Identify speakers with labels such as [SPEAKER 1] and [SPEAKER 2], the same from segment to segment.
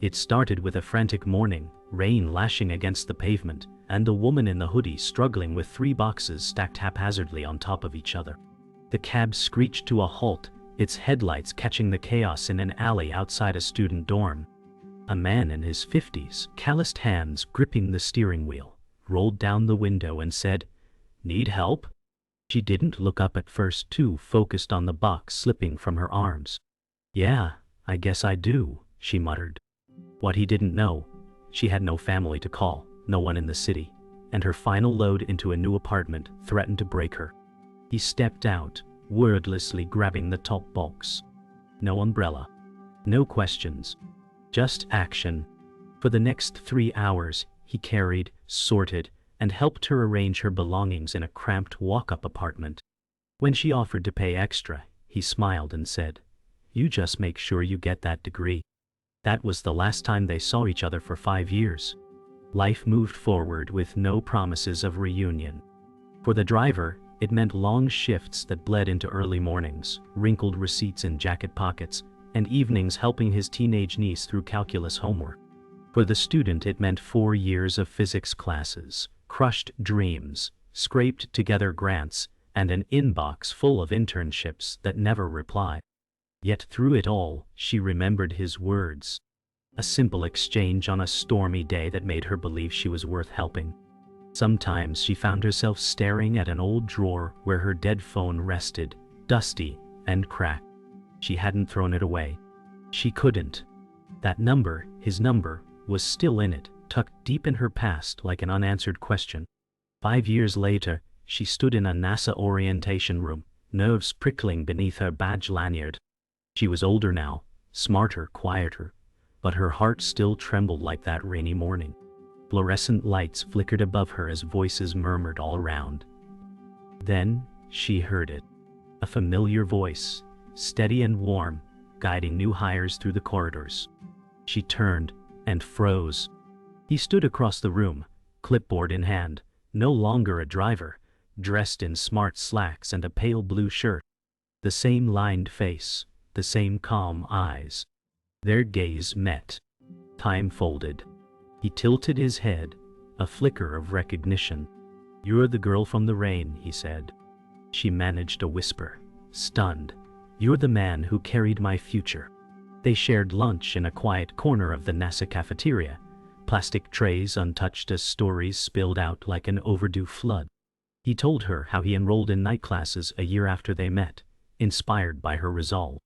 [SPEAKER 1] It started with a frantic morning, rain lashing against the pavement, and a woman in the hoodie struggling with 3 boxes stacked haphazardly on top of each other. The cab screeched to a halt, its headlights catching the chaos in an alley outside a student dorm. A man in his 50s, calloused hands gripping the steering wheel, rolled down the window and said, "Need help?" She didn't look up at first, too focused on the box slipping from her arms. "Yeah, I guess I do," she muttered. What he didn't know, she had no family to call, no one in the city, and her final load into a new apartment threatened to break her. He stepped out, wordlessly grabbing the top box. No umbrella. No questions. Just action. For the next 3 hours, he carried, sorted, and helped her arrange her belongings in a cramped walk-up apartment. When she offered to pay extra, he smiled and said, "You just make sure you get that degree." That was the last time they saw each other for 5 years. Life moved forward with no promises of reunion. For the driver, it meant long shifts that bled into early mornings, wrinkled receipts in jacket pockets, and evenings helping his teenage niece through calculus homework. For the student, it meant 4 years of physics classes, crushed dreams, scraped together grants, and an inbox full of internships that never replied. Yet through it all, she remembered his words. A simple exchange on a stormy day that made her believe she was worth helping. Sometimes she found herself staring at an old drawer where her dead phone rested, dusty and cracked. She hadn't thrown it away. She couldn't. That number, his number, was still in it, tucked deep in her past like an unanswered question. 5 years later, she stood in a NASA orientation room, nerves prickling beneath her badge lanyard. She was older now, smarter, quieter, but her heart still trembled like that rainy morning. Fluorescent lights flickered above her as voices murmured all around. Then, she heard it. A familiar voice, steady and warm, guiding new hires through the corridors. She turned and froze. He stood across the room, clipboard in hand, no longer a driver, dressed in smart slacks and a pale blue shirt. The same lined face, the same calm eyes. Their gaze met. Time folded. He tilted his head, a flicker of recognition. "You're the girl from the rain," he said. She managed a whisper, stunned. "You're the man who carried my future." They shared lunch in a quiet corner of the NASA cafeteria, plastic trays untouched as stories spilled out like an overdue flood. He told her how he enrolled in night classes a year after they met, inspired by her resolve.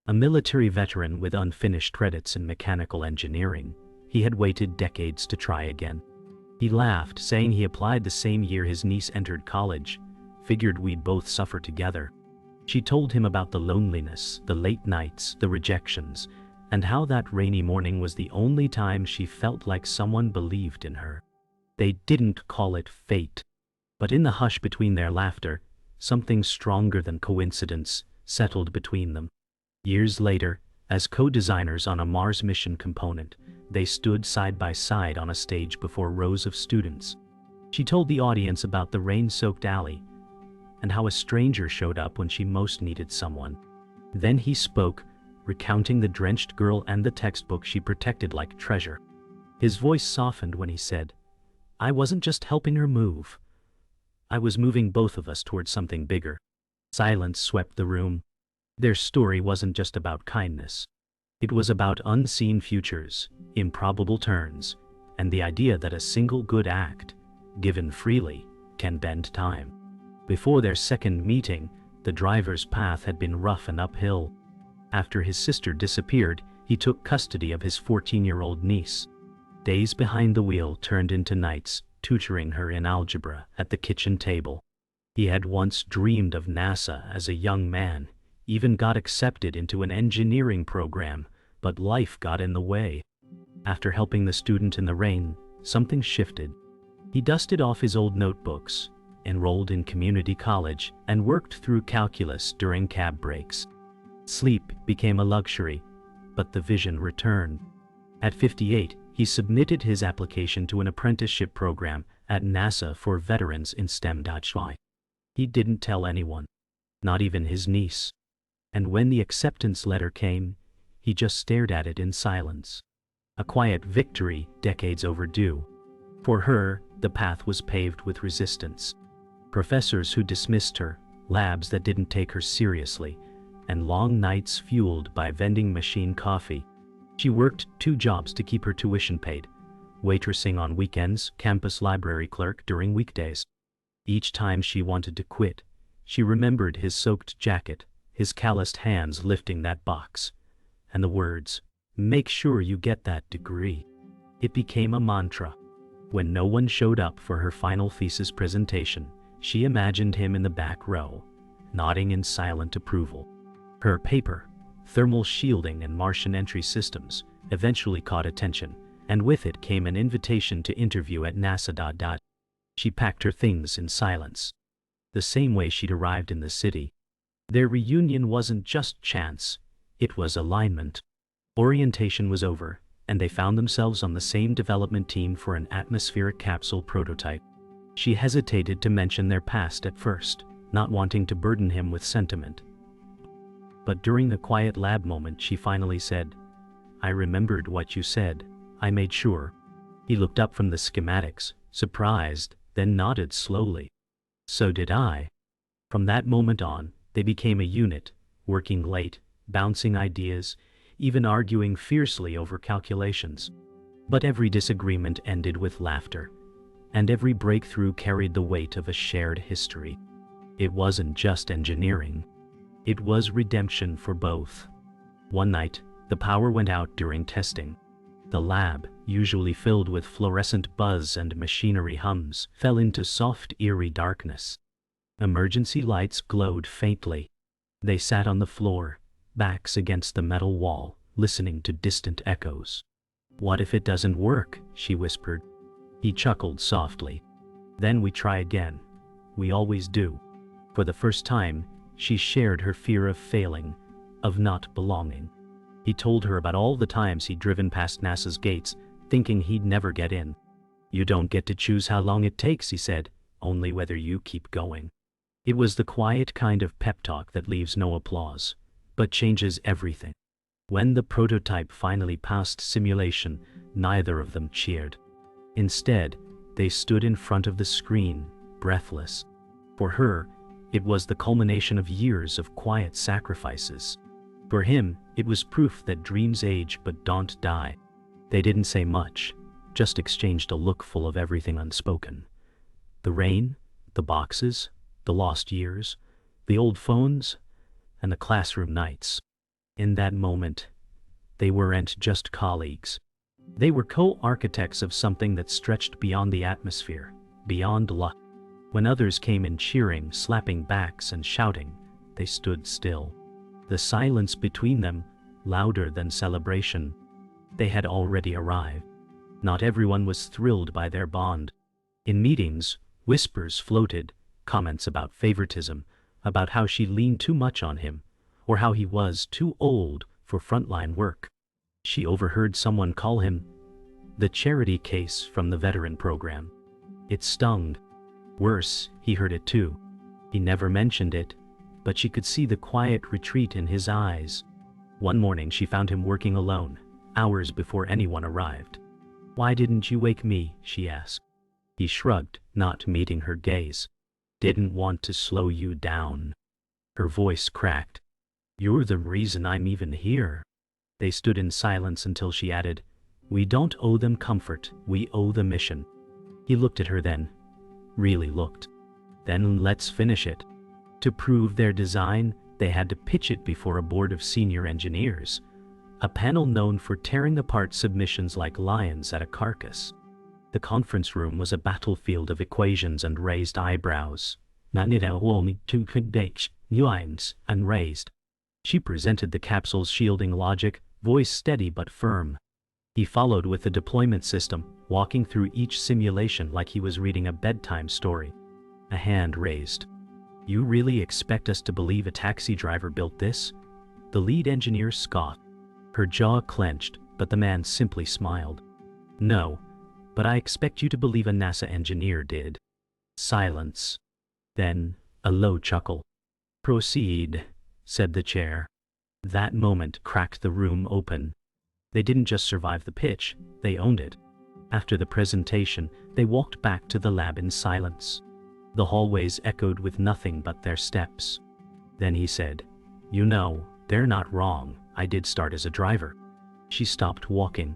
[SPEAKER 1] A military veteran with unfinished credits in mechanical engineering, he had waited decades to try again. He laughed, saying he applied the same year his niece entered college, figured we'd both suffer together. She told him about the loneliness, the late nights, the rejections, and how that rainy morning was the only time she felt like someone believed in her. They didn't call it fate, but in the hush between their laughter, something stronger than coincidence settled between them. Years later, as co-designers on a Mars mission component, they stood side by side on a stage before rows of students. She told the audience about the rain-soaked alley and how a stranger showed up when she most needed someone. Then he spoke, recounting the drenched girl and the textbook she protected like treasure. His voice softened when he said, "I wasn't just helping her move. I was moving both of us towards something bigger." Silence swept the room. Their story wasn't just about kindness. It was about unseen futures, improbable turns, and the idea that a single good act, given freely, can bend time. Before their second meeting, the driver's path had been rough and uphill. After his sister disappeared, he took custody of his 14-year-old niece. Days behind the wheel turned into nights, tutoring her in algebra at the kitchen table. He had once dreamed of NASA as a young man, even got accepted into an engineering program, but life got in the way. After helping the student in the rain, something shifted. He dusted off his old notebooks, enrolled in community college, and worked through calculus during cab breaks. Sleep became a luxury, but the vision returned. At 58, he submitted his application to an apprenticeship program at NASA for veterans in STEM. He didn't tell anyone, not even his niece. And when the acceptance letter came, he just stared at it in silence. A quiet victory, decades overdue. For her, the path was paved with resistance. Professors who dismissed her, labs that didn't take her seriously, and long nights fueled by vending machine coffee. She worked 2 jobs to keep her tuition paid, waitressing on weekends, campus library clerk during weekdays. Each time she wanted to quit, she remembered his soaked jacket, his calloused hands lifting that box, and the words, "Make sure you get that degree." It became a mantra. When no one showed up for her final thesis presentation, she imagined him in the back row, nodding in silent approval. Her paper, thermal shielding and Martian entry systems, eventually caught attention, and with it came an invitation to interview at NASA. She packed her things in silence, the same way she'd arrived in the city. Their reunion wasn't just chance, it was alignment. Orientation was over, and they found themselves on the same development team for an atmospheric capsule prototype. She hesitated to mention their past at first, not wanting to burden him with sentiment. But during the quiet lab moment she finally said, "I remembered what you said, I made sure." He looked up from the schematics, surprised, then nodded slowly. "So did I." From that moment on, they became a unit, working late, bouncing ideas, even arguing fiercely over calculations. But every disagreement ended with laughter, and every breakthrough carried the weight of a shared history. It wasn't just engineering. It was redemption for both. One night, the power went out during testing. The lab, usually filled with fluorescent buzz and machinery hums, fell into soft, eerie darkness. Emergency lights glowed faintly. They sat on the floor, backs against the metal wall, listening to distant echoes. "What if it doesn't work?" she whispered. He chuckled softly. "Then we try again. We always do." For the first time, she shared her fear of failing, of not belonging. He told her about all the times he'd driven past NASA's gates, thinking he'd never get in. "You don't get to choose how long it takes," he said, "only whether you keep going." It was the quiet kind of pep talk that leaves no applause, but changes everything. When the prototype finally passed simulation, neither of them cheered. Instead, they stood in front of the screen, breathless. For her, it was the culmination of years of quiet sacrifices. For him, it was proof that dreams age but don't die. They didn't say much, just exchanged a look full of everything unspoken. The rain, the boxes, the lost years, the old phones, and the classroom nights. In that moment, they weren't just colleagues. They were co-architects of something that stretched beyond the atmosphere, beyond luck. When others came in cheering, slapping backs and shouting, they stood still. The silence between them, louder than celebration. They had already arrived. Not everyone was thrilled by their bond. In meetings, whispers floated, comments about favoritism, about how she leaned too much on him, or how he was too old for frontline work. She overheard someone call him the charity case from the veteran program. It stung. Worse, he heard it too. He never mentioned it, but she could see the quiet retreat in his eyes. One morning she found him working alone, hours before anyone arrived. "Why didn't you wake me?" she asked. He shrugged, not meeting her gaze. "Didn't want to slow you down." Her voice cracked. "You're the reason I'm even here." They stood in silence until she added, "We don't owe them comfort, we owe the mission." He looked at her then. Really looked. "Then let's finish it." To prove their design, they had to pitch it before a board of senior engineers, a panel known for tearing apart submissions like lions at a carcass. The conference room was a battlefield of equations and raised eyebrows. And raised. She presented the capsule's shielding logic, voice steady but firm. He followed with the deployment system, walking through each simulation like he was reading a bedtime story. A hand raised. "You really expect us to believe a taxi driver built this?" The lead engineer scoffed. Her jaw clenched, but the man simply smiled. "No, but I expect you to believe a NASA engineer did." Silence. Then, a low chuckle. "Proceed," said the chair. That moment cracked the room open. They didn't just survive the pitch, they owned it. After the presentation, they walked back to the lab in silence. The hallways echoed with nothing but their steps. Then he said, "You know, they're not wrong. I did start as a driver." She stopped walking.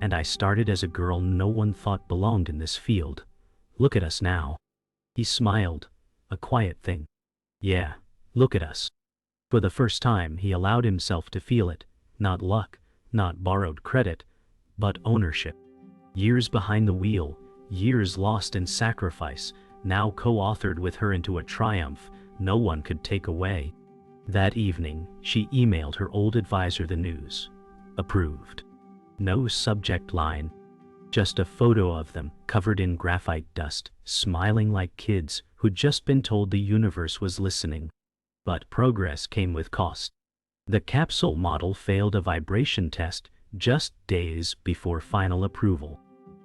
[SPEAKER 1] "And I started as a girl no one thought belonged in this field. Look at us now." He smiled, a quiet thing. "Yeah, look at us." For the first time, he allowed himself to feel it, not luck, not borrowed credit, but ownership. Years behind the wheel, years lost in sacrifice, now co-authored with her into a triumph no one could take away. That evening, she emailed her old advisor the news. Approved. No subject line. Just a photo of them, covered in graphite dust, smiling like kids who'd just been told the universe was listening. But progress came with cost. The capsule model failed a vibration test just days before final approval.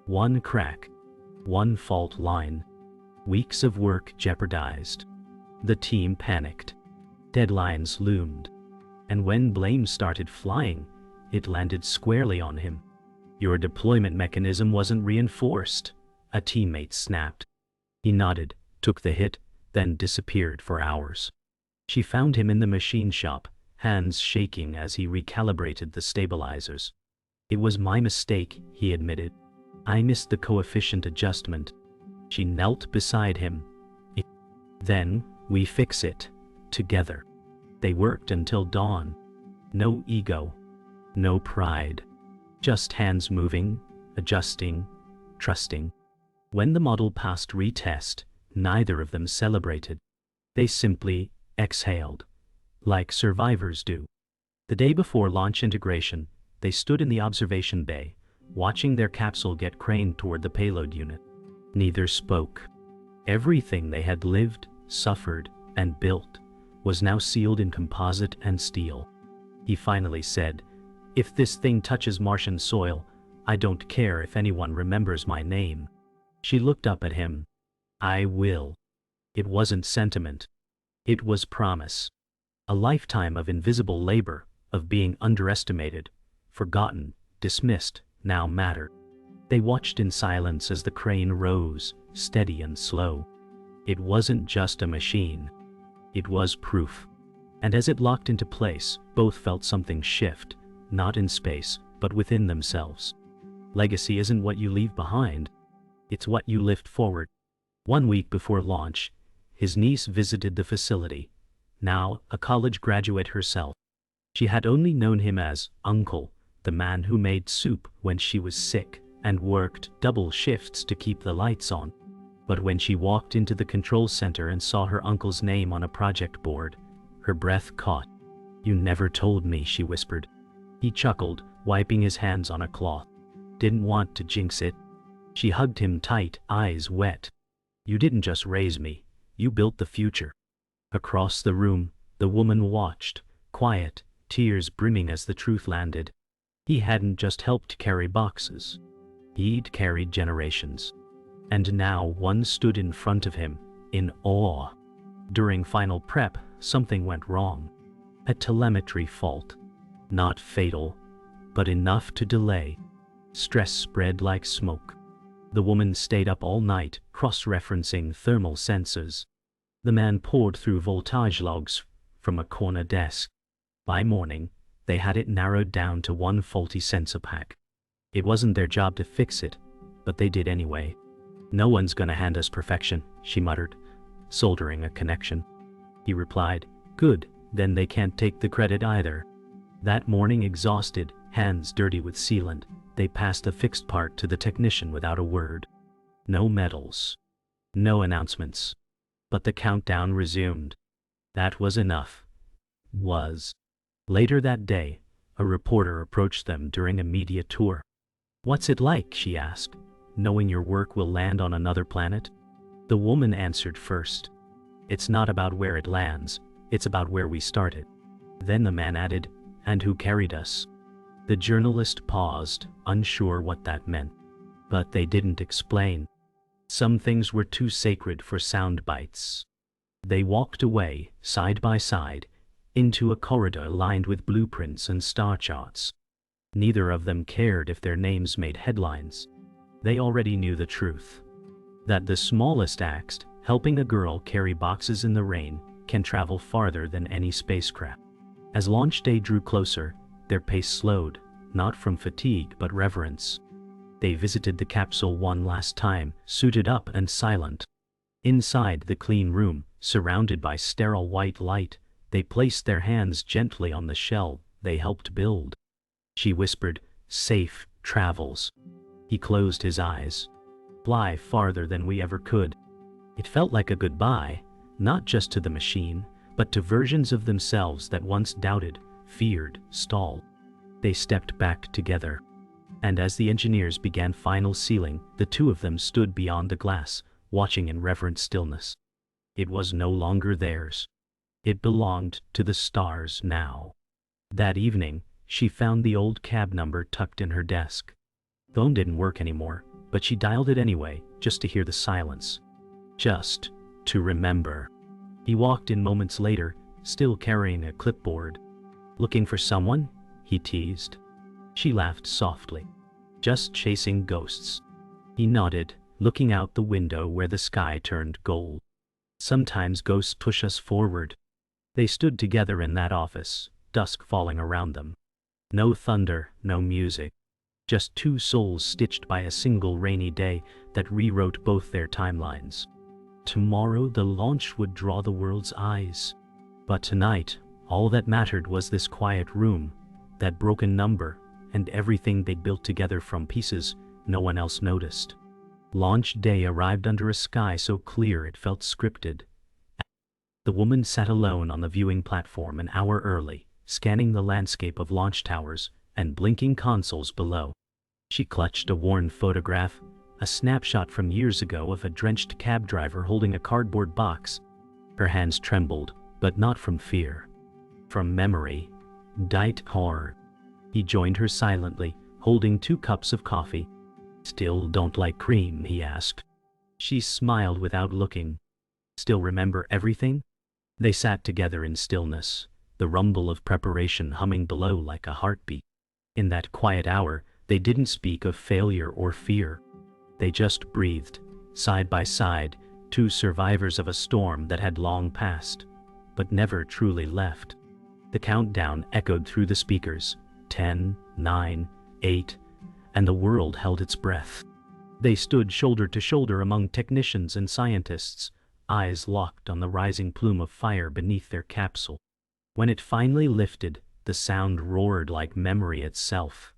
[SPEAKER 1] One crack. One fault line. Weeks of work jeopardized. The team panicked. Deadlines loomed. And when blame started flying, it landed squarely on him. "Your deployment mechanism wasn't reinforced," a teammate snapped. He nodded, took the hit, then disappeared for hours. She found him in the machine shop, hands shaking as he recalibrated the stabilizers. "It was my mistake," he admitted. "I missed the coefficient adjustment." She knelt beside him. "Then, we fix it. Together." They worked until dawn. No ego. No pride. Just hands moving, adjusting, trusting. When the model passed retest, neither of them celebrated. They simply exhaled, like survivors do. The day before launch integration, they stood in the observation bay, watching their capsule get craned toward the payload unit. Neither spoke. Everything they had lived, suffered, and built was now sealed in composite and steel. He finally said, "If this thing touches Martian soil, I don't care if anyone remembers my name." She looked up at him. "I will." It wasn't sentiment. It was promise. A lifetime of invisible labor, of being underestimated, forgotten, dismissed, now mattered. They watched in silence as the crane rose, steady and slow. It wasn't just a machine. It was proof. And as it locked into place, both felt something shift, not in space, but within themselves. Legacy isn't what you leave behind. It's what you lift forward. 1 week before launch, his niece visited the facility, now a college graduate herself. She had only known him as Uncle, the man who made soup when she was sick and worked double shifts to keep the lights on. But when she walked into the control center and saw her uncle's name on a project board, her breath caught. "You never told me," she whispered. He chuckled, wiping his hands on a cloth. "Didn't want to jinx it." She hugged him tight, eyes wet. "You didn't just raise me, you built the future." Across the room, the woman watched, quiet, tears brimming as the truth landed. He hadn't just helped carry boxes. He'd carried generations. And now one stood in front of him, in awe. During final prep, something went wrong. A telemetry fault. Not fatal, but enough to delay. Stress spread like smoke. The woman stayed up all night, cross-referencing thermal sensors. The man poured through voltage logs from a corner desk. By morning, they had it narrowed down to one faulty sensor pack. It wasn't their job to fix it, but they did anyway. "No one's gonna hand us perfection," she muttered, soldering a connection. He replied, "Good, then they can't take the credit either." That morning, exhausted, hands dirty with sealant, they passed the fixed part to the technician without a word. No medals. No announcements. But the countdown resumed. That was enough. Was. Later that day, a reporter approached them during a media tour. "What's it like?" she asked, "knowing your work will land on another planet?" The woman answered first. "It's not about where it lands, it's about where we started." Then the man added, "And who carried us?" The journalist paused, unsure what that meant. But they didn't explain. Some things were too sacred for sound bites. They walked away, side by side, into a corridor lined with blueprints and star charts. Neither of them cared if their names made headlines. They already knew the truth. That the smallest act, helping a girl carry boxes in the rain, can travel farther than any spacecraft. As launch day drew closer, their pace slowed, not from fatigue but reverence. They visited the capsule one last time, suited up and silent. Inside the clean room, surrounded by sterile white light, they placed their hands gently on the shell they helped build. She whispered, "Safe travels." He closed his eyes. "Fly farther than we ever could." It felt like a goodbye, not just to the machine, but to versions of themselves that once doubted, feared, stalled. They stepped back together. And as the engineers began final sealing, the two of them stood beyond the glass, watching in reverent stillness. It was no longer theirs. It belonged to the stars now. That evening, she found the old cab number tucked in her desk. The phone didn't work anymore, but she dialed it anyway, just to hear the silence. Just to remember. He walked in moments later, still carrying a clipboard. "Looking for someone?" he teased. She laughed softly. "Just chasing ghosts." He nodded, looking out the window where the sky turned gold. "Sometimes ghosts push us forward." They stood together in that office, dusk falling around them. No thunder, no music. Just two souls stitched by a single rainy day that rewrote both their timelines. Tomorrow the launch would draw the world's eyes. But tonight, all that mattered was this quiet room, that broken number, and everything they'd built together from pieces no one else noticed. Launch day arrived under a sky so clear it felt scripted. The woman sat alone on the viewing platform an hour early, scanning the landscape of launch towers and blinking consoles below. She clutched a worn photograph, a snapshot from years ago of a drenched cab driver holding a cardboard box. Her hands trembled, but not from fear. From memory. Diet horror. He joined her silently, holding 2 cups of coffee. "Still don't like cream?" he asked. She smiled without looking. "Still remember everything?" They sat together in stillness, the rumble of preparation humming below like a heartbeat. In that quiet hour, they didn't speak of failure or fear. They just breathed, side by side, 2 survivors of a storm that had long passed, but never truly left. The countdown echoed through the speakers, 10, 9, 8, and the world held its breath. They stood shoulder to shoulder among technicians and scientists, eyes locked on the rising plume of fire beneath their capsule. When it finally lifted, the sound roared like memory itself.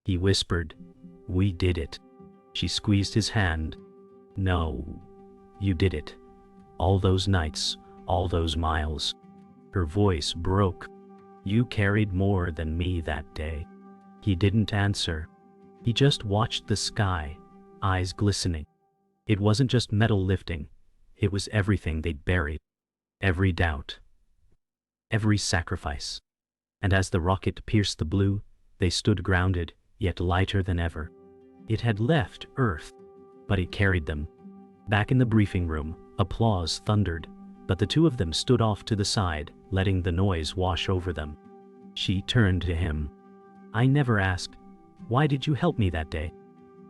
[SPEAKER 1] He whispered, "We did it." She squeezed his hand. "No, you did it. All those nights, all those miles." Her voice broke. "You carried more than me that day." He didn't answer. He just watched the sky, eyes glistening. It wasn't just metal lifting. It was everything they'd buried. Every doubt. Every sacrifice. And as the rocket pierced the blue, they stood grounded, yet lighter than ever. It had left Earth, but it carried them. Back in the briefing room, applause thundered, but the two of them stood off to the side, letting the noise wash over them. She turned to him. "I never asked, why did you help me that day?"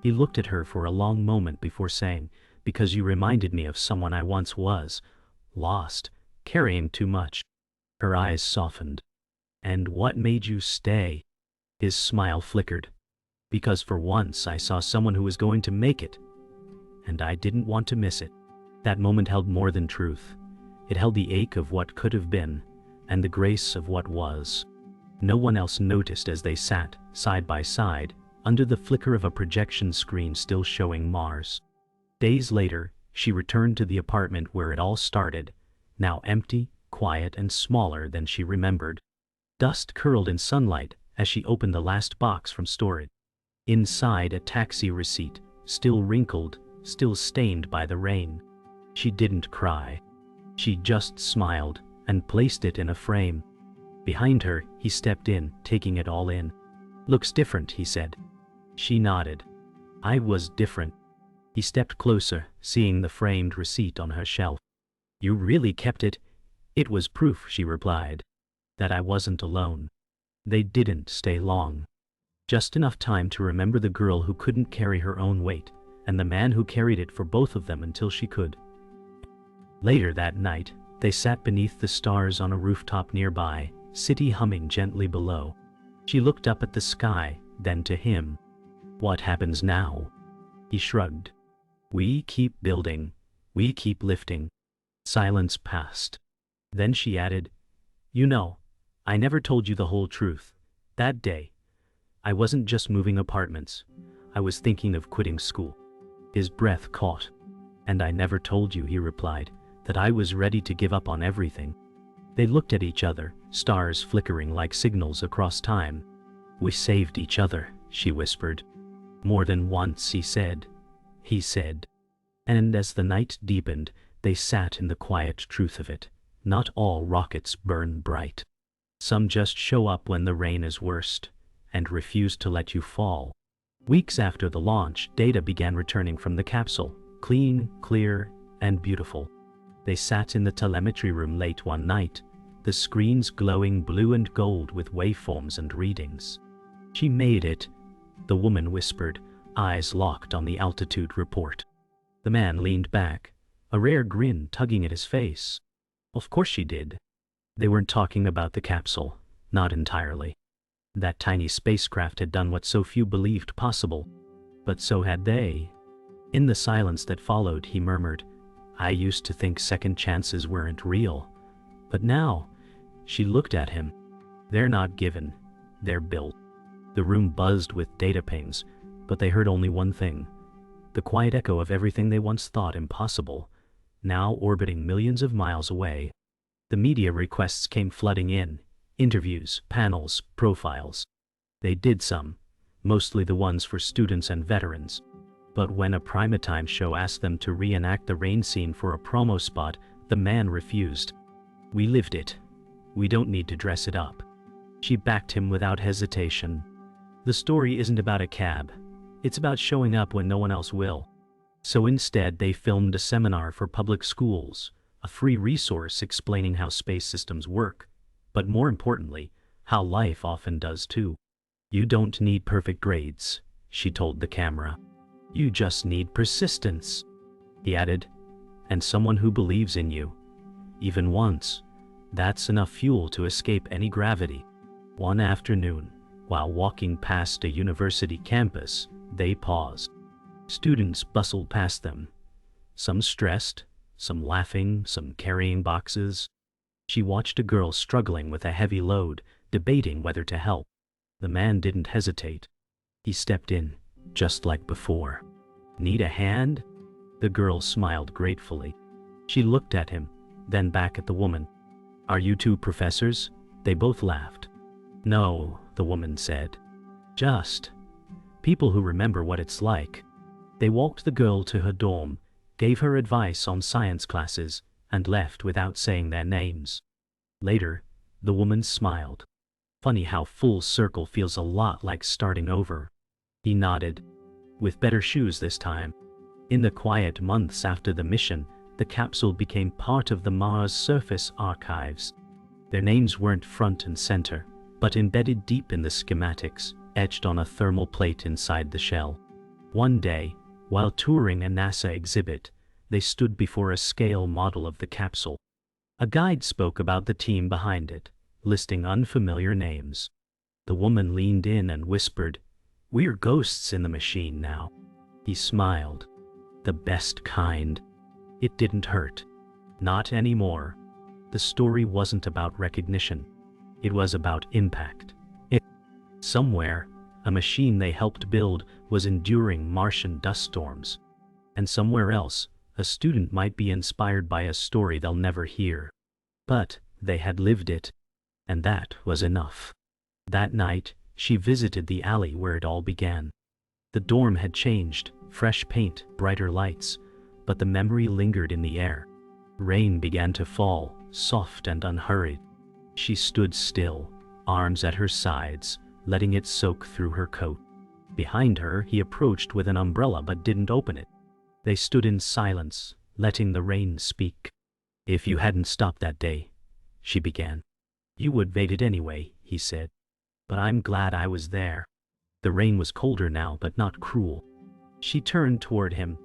[SPEAKER 1] He looked at her for a long moment before saying, "Because you reminded me of someone I once was, lost, carrying too much." Her eyes softened. "And what made you stay?" His smile flickered. "Because for once I saw someone who was going to make it, and I didn't want to miss it." That moment held more than truth. It held the ache of what could have been, and the grace of what was. No one else noticed as they sat, side by side, under the flicker of a projection screen still showing Mars. Days later, she returned to the apartment where it all started, now empty, quiet, and smaller than she remembered. Dust curled in sunlight as she opened the last box from storage. Inside, a taxi receipt, still wrinkled, still stained by the rain. She didn't cry. She just smiled and placed it in a frame. Behind her, he stepped in, taking it all in. "Looks different," he said. She nodded. "I was different." He stepped closer, seeing the framed receipt on her shelf. "You really kept it?" "It was proof," she replied, "that I wasn't alone." They didn't stay long. Just enough time to remember the girl who couldn't carry her own weight, and the man who carried it for both of them until she could. Later that night, they sat beneath the stars on a rooftop nearby, city humming gently below. She looked up at the sky, then to him. "What happens now?" He shrugged. "We keep building. We keep lifting." Silence passed. Then she added, "You know, I never told you the whole truth. That day, I wasn't just moving apartments. I was thinking of quitting school." His breath caught. "And I never told you," he replied, "that I was ready to give up on everything." They looked at each other, stars flickering like signals across time. "We saved each other," she whispered. "More than once," he said. And as the night deepened, they sat in the quiet truth of it. Not all rockets burn bright. Some just show up when the rain is worst, and refuse to let you fall. Weeks after the launch, data began returning from the capsule, clean, clear, and beautiful. They sat in the telemetry room late one night, the screens glowing blue and gold with waveforms and readings. "She made it," the woman whispered, eyes locked on the altitude report. The man leaned back, a rare grin tugging at his face. "Of course she did." They weren't talking about the capsule, not entirely. That tiny spacecraft had done what so few believed possible, but so had they. In the silence that followed, he murmured, "I used to think second chances weren't real. But now," she looked at him, "they're not given, they're built." The room buzzed with data pings, but they heard only one thing, the quiet echo of everything they once thought impossible, now orbiting millions of miles away. The media requests came flooding in, interviews, panels, profiles. They did some, mostly the ones for students and veterans. But when a primetime show asked them to reenact the rain scene for a promo spot, the man refused. "We lived it. We don't need to dress it up." She backed him without hesitation. "The story isn't about a cab. It's about showing up when no one else will." So instead they filmed a seminar for public schools, a free resource explaining how space systems work, but more importantly, how life often does too. "You don't need perfect grades," she told the camera. "You just need persistence," he added, "and someone who believes in you. Even once. That's enough fuel to escape any gravity." One afternoon, while walking past a university campus, they paused. Students bustled past them, some stressed, some laughing, some carrying boxes. She watched a girl struggling with a heavy load, debating whether to help. The man didn't hesitate. He stepped in, just like before. "Need a hand?" The girl smiled gratefully. She looked at him, then back at the woman. "Are you two professors?" They both laughed. "No," the woman said. "Just people who remember what it's like." They walked the girl to her dorm, gave her advice on science classes, and left without saying their names. Later, the woman smiled. "Funny how full circle feels a lot like starting over." He nodded. "With better shoes this time." In the quiet months after the mission, the capsule became part of the Mars surface archives. Their names weren't front and center, but embedded deep in the schematics, etched on a thermal plate inside the shell. One day, while touring a NASA exhibit, they stood before a scale model of the capsule. A guide spoke about the team behind it, listing unfamiliar names. The woman leaned in and whispered, "We're ghosts in the machine now." He smiled. "The best kind." It didn't hurt. Not anymore. The story wasn't about recognition. It was about impact. Somewhere, a machine they helped build was enduring Martian dust storms. And somewhere else, a student might be inspired by a story they'll never hear. But they had lived it, and that was enough. That night, she visited the alley where it all began. The dorm had changed, fresh paint, brighter lights, but the memory lingered in the air. Rain began to fall, soft and unhurried. She stood still, arms at her sides, letting it soak through her coat. Behind her, he approached with an umbrella but didn't open it. They stood in silence, letting the rain speak. "If you hadn't stopped that day," she began. "You would waited anyway," he said. but I'm glad I was there. The rain was colder now, but not cruel. She turned toward him.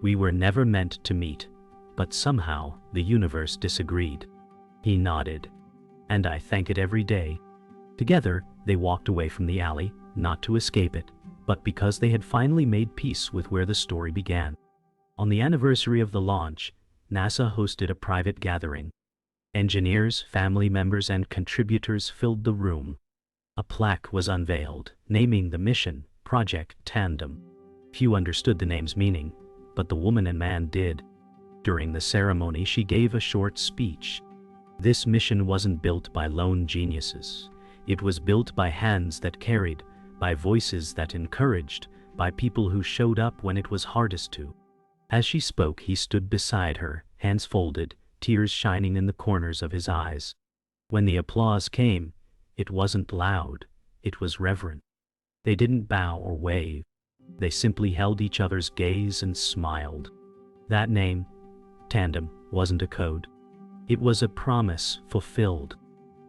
[SPEAKER 1] We were never meant to meet, but somehow the universe disagreed. He nodded. And I thank it every day. Together, they walked away from the alley, not to escape it, but because they had finally made peace with where the story began. On the anniversary of the launch, NASA hosted a private gathering. Engineers, family members, and contributors filled the room. A plaque was unveiled, naming the mission, Project Tandem. Few understood the name's meaning, but the woman and man did. During the ceremony, she gave a short speech. This mission wasn't built by lone geniuses. It was built by hands that carried, by voices that encouraged, by people who showed up when it was hardest to. As she spoke, he stood beside her, hands folded, tears shining in the corners of his eyes. When the applause came, it wasn't loud, it was reverent. They didn't bow or wave. They simply held each other's gaze and smiled. That name, Tandem, wasn't a code. It was a promise fulfilled.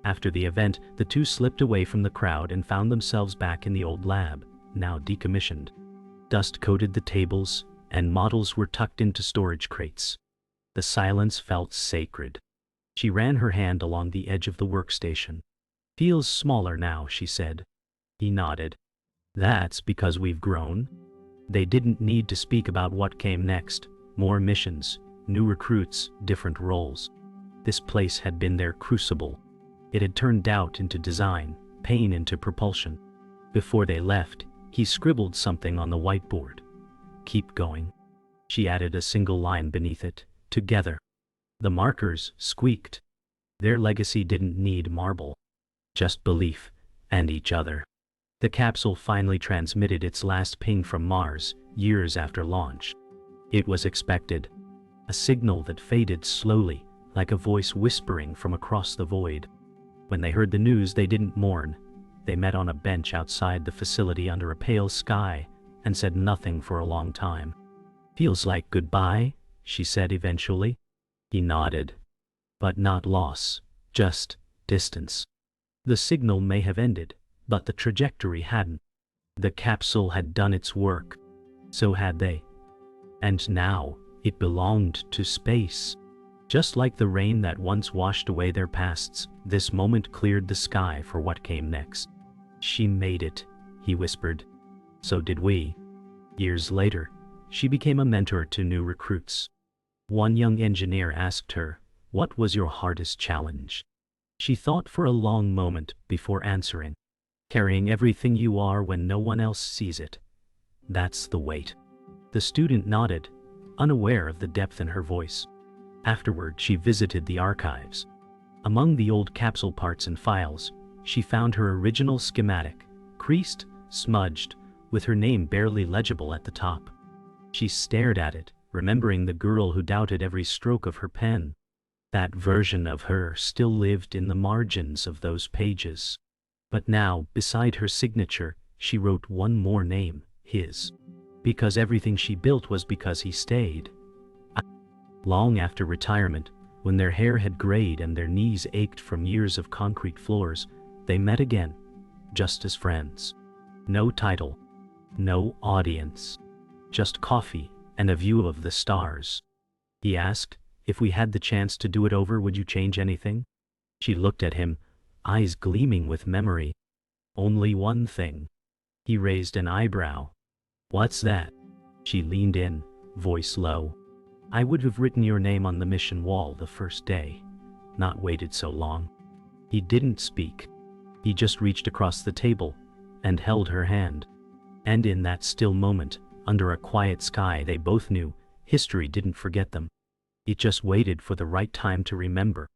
[SPEAKER 1] After the event, the two slipped away from the crowd and found themselves back in the old lab, now decommissioned. Dust coated the tables, and models were tucked into storage crates. The silence felt sacred. She ran her hand along the edge of the workstation. Feels smaller now, she said. He nodded. That's because we've grown. They didn't need to speak about what came next. More missions, new recruits, different roles. This place had been their crucible. It had turned doubt into design, pain into propulsion. Before they left, he scribbled something on the whiteboard. Keep going. She added a single line beneath it. Together. The markers squeaked. Their legacy didn't need marble. Just belief, and each other. The capsule finally transmitted its last ping from Mars, years after launch. It was expected. A signal that faded slowly, like a voice whispering from across the void. When they heard the news, they didn't mourn. They met on a bench outside the facility under a pale sky and said nothing for a long time. Feels like goodbye, she said eventually. He nodded. But not loss, just distance. The signal may have ended, but the trajectory hadn't. The capsule had done its work. So had they. And now, it belonged to space. Just like the rain that once washed away their pasts, this moment cleared the sky for what came next. She made it, he whispered. So did we. Years later, she became a mentor to new recruits. One young engineer asked her, "What was your hardest challenge?" She thought for a long moment before answering. Carrying everything you are when no one else sees it. That's the weight. The student nodded, unaware of the depth in her voice. Afterward, she visited the archives. Among the old capsule parts and files, she found her original schematic, creased, smudged, with her name barely legible at the top. She stared at it, remembering the girl who doubted every stroke of her pen. That version of her still lived in the margins of those pages. But now, beside her signature, she wrote one more name, his. Because everything she built was because he stayed. Long after retirement, when their hair had grayed and their knees ached from years of concrete floors, they met again, just as friends. No title, no audience, just coffee and a view of the stars. He asked, "If we had the chance to do it over, would you change anything?" She looked at him, eyes gleaming with memory. "Only one thing." He raised an eyebrow. "What's that?" She leaned in, voice low. "I would have written your name on the mission wall the first day, not waited so long." He didn't speak. He just reached across the table and held her hand. And in that still moment, under a quiet sky, they both knew history didn't forget them. It just waited for the right time to remember.